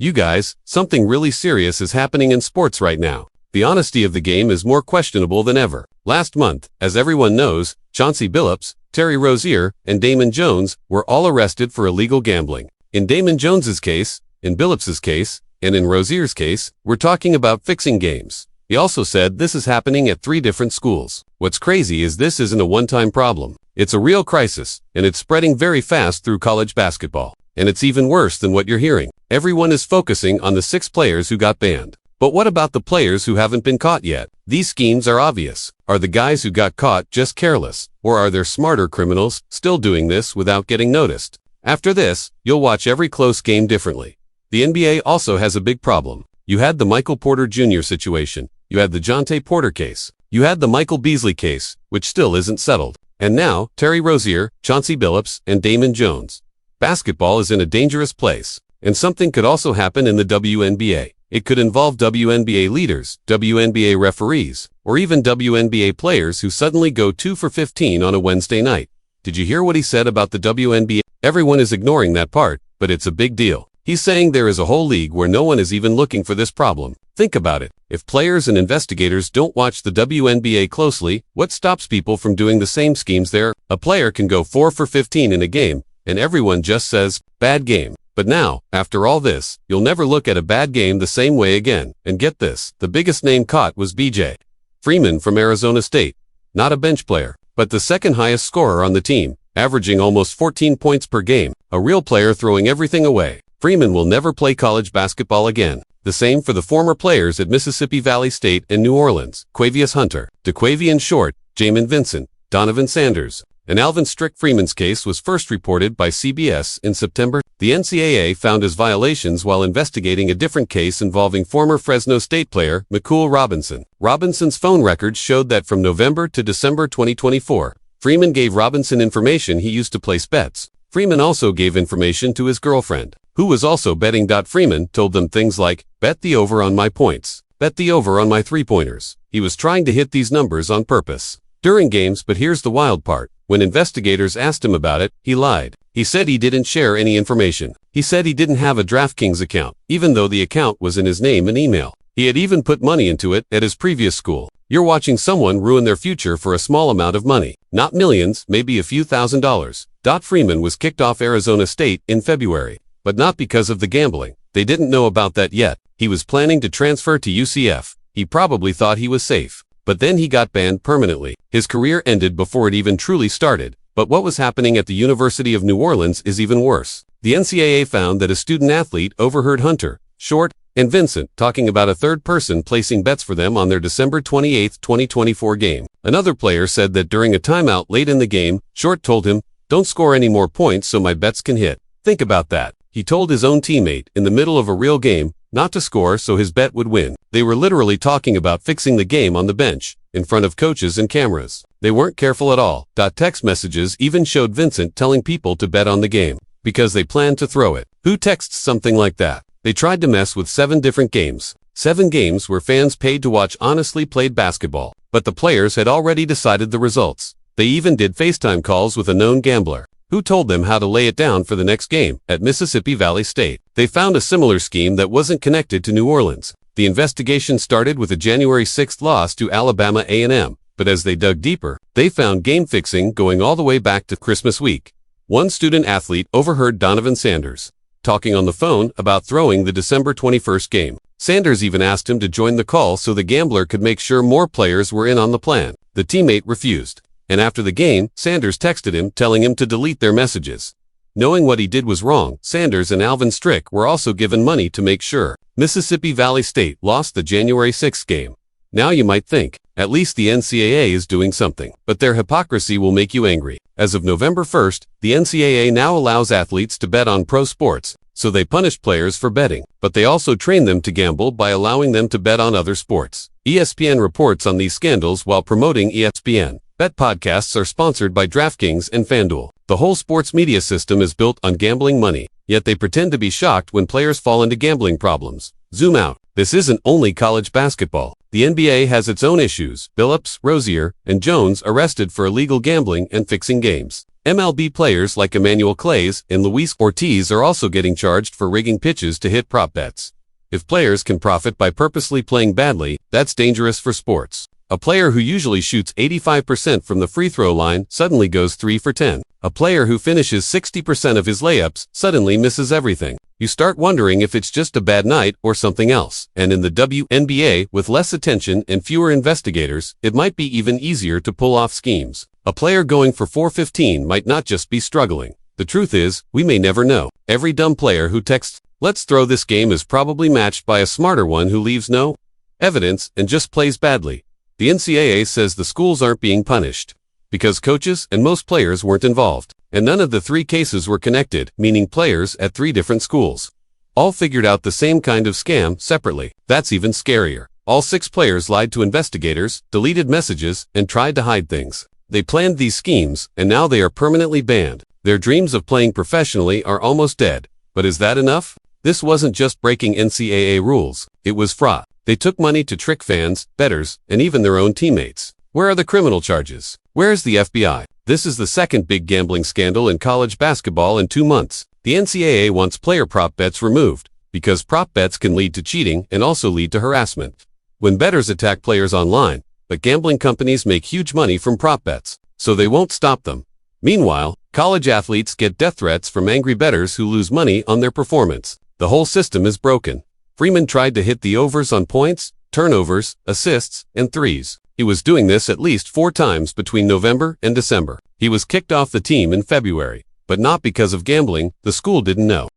You guys, something really serious is happening in sports right now. The honesty of the game is more questionable than ever. Last month, as everyone knows, Chauncey Billups, Terry Rozier, and Damon Jones were all arrested for illegal gambling. In Damon Jones's case, in Billups's case, and in Rozier's case, we're talking about fixing games. He also said this is happening at 3 different schools. What's crazy is this isn't a one-time problem. It's a real crisis, and it's spreading very fast through college basketball. And it's even worse than what you're hearing. Everyone is focusing on the 6 players who got banned. But what about the players who haven't been caught yet? These schemes are obvious. Are the guys who got caught just careless? Or are there smarter criminals still doing this without getting noticed? After this, you'll watch every close game differently. The NBA also has a big problem. You had the Michael Porter Jr. situation. You had the Jonte Porter case. You had the Michael Beasley case, which still isn't settled. And now, Terry Rozier, Chauncey Billups, and Damon Jones. Basketball is in a dangerous place. And something could also happen in the WNBA. It could involve WNBA leaders, WNBA referees, or even WNBA players who suddenly go 2 for 15 on a Wednesday night. Did you hear what he said about the WNBA? Everyone is ignoring that part, but it's a big deal. He's saying there is a whole league where no one is even looking for this problem. Think about it. If players and investigators don't watch the WNBA closely, what stops people from doing the same schemes there? A player can go 4 for 15 in a game, and everyone just says, bad game. But now, after all this, you'll never look at a bad game the same way again. And get this, the biggest name caught was B.J. Freeman from Arizona State. Not a bench player, but the second highest scorer on the team, averaging almost 14 points per game, a real player throwing everything away. Freeman will never play college basketball again. The same for the former players at Mississippi Valley State and New Orleans, Quavius Hunter, DeQuavian Short, Jamin Vincent, Donovan Sanders. And Alvin Strick. Freeman's case was first reported by CBS in September. The NCAA found his violations while investigating a different case involving former Fresno State player McCool Robinson. Robinson's phone records showed that from November to December 2024, Freeman gave Robinson information he used to place bets. Freeman also gave information to his girlfriend, who was also betting. Freeman told them things like, bet the over on my points, bet the over on my three-pointers. He was trying to hit these numbers on purpose during games, but here's the wild part. When investigators asked him about it, he lied. He said he didn't share any information. He said he didn't have a DraftKings account, even though the account was in his name and email. He had even put money into it at his previous school. You're watching someone ruin their future for a small amount of money. Not millions, maybe a few $1,000s. Freeman was kicked off Arizona State in February, but not because of the gambling. They didn't know about that yet. He was planning to transfer to UCF. He probably thought he was safe. But then he got banned permanently. His career ended before it even truly started. But what was happening at the University of New Orleans is even worse. The NCAA found that a student-athlete overheard Hunter, Short, and Vincent talking about a third person placing bets for them on their December 28, 2024 game. Another player said that during a timeout late in the game, Short told him, "Don't score any more points so my bets can hit." Think about that. He told his own teammate, in the middle of a real game, not to score so his bet would win. They were literally talking about fixing the game on the bench, in front of coaches and cameras. They weren't careful at all. Text messages even showed Vincent telling people to bet on the game, because they planned to throw it. Who texts something like that? They tried to mess with 7 different games. 7 games where fans paid to watch honestly played basketball. But the players had already decided the results. They even did FaceTime calls with a known gambler, who told them how to lay it down for the next game at Mississippi Valley State. They found a similar scheme that wasn't connected to New Orleans. The investigation started with a January 6th loss to Alabama A&M, but as they dug deeper, they found game fixing going all the way back to Christmas week. One student-athlete overheard Donovan Sanders talking on the phone about throwing the December 21st game. Sanders even asked him to join the call so the gambler could make sure more players were in on the plan. The teammate refused. And after the game, Sanders texted him telling him to delete their messages. Knowing what he did was wrong, Sanders and Alvin Strick were also given money to make sure. Mississippi Valley State lost the January 6th game. Now you might think, at least the NCAA is doing something. But their hypocrisy will make you angry. As of November 1st, the NCAA now allows athletes to bet on pro sports, so they punish players for betting. But they also train them to gamble by allowing them to bet on other sports. ESPN reports on these scandals while promoting ESPN. Bet podcasts are sponsored by DraftKings and FanDuel. The whole sports media system is built on gambling money, yet they pretend to be shocked when players fall into gambling problems. Zoom out. This isn't only college basketball. The NBA has its own issues. Billups, Rozier, and Jones arrested for illegal gambling and fixing games. MLB players like Emmanuel Clays and Luis Ortiz are also getting charged for rigging pitches to hit prop bets. If players can profit by purposely playing badly, that's dangerous for sports. A player who usually shoots 85% from the free throw line suddenly goes 3 for 10. A player who finishes 60% of his layups suddenly misses everything. You start wondering if it's just a bad night or something else. And in the WNBA, with less attention and fewer investigators, it might be even easier to pull off schemes. A player going for 415 might not just be struggling. The truth is, we may never know. Every dumb player who texts, "Let's throw this game," is probably matched by a smarter one who leaves no evidence and just plays badly. The NCAA says the schools aren't being punished because coaches and most players weren't involved, and none of the 3 cases were connected, meaning players at 3 different schools all figured out the same kind of scam separately. That's even scarier. All 6 players lied to investigators, deleted messages, and tried to hide things. They planned these schemes, and now they are permanently banned. Their dreams of playing professionally are almost dead. But is that enough? This wasn't just breaking NCAA rules, it was fraud. They took money to trick fans, bettors, and even their own teammates. Where are the criminal charges? Where's the FBI? This is the second big gambling scandal in college basketball in 2 months. The NCAA wants player prop bets removed, because prop bets can lead to cheating and also lead to harassment. When bettors attack players online, but gambling companies make huge money from prop bets, so they won't stop them. Meanwhile, college athletes get death threats from angry bettors who lose money on their performance. The whole system is broken. Freeman tried to hit the overs on points, turnovers, assists, and threes. He was doing this at least 4 times between November and December. He was kicked off the team in February, but not because of gambling. The school didn't know.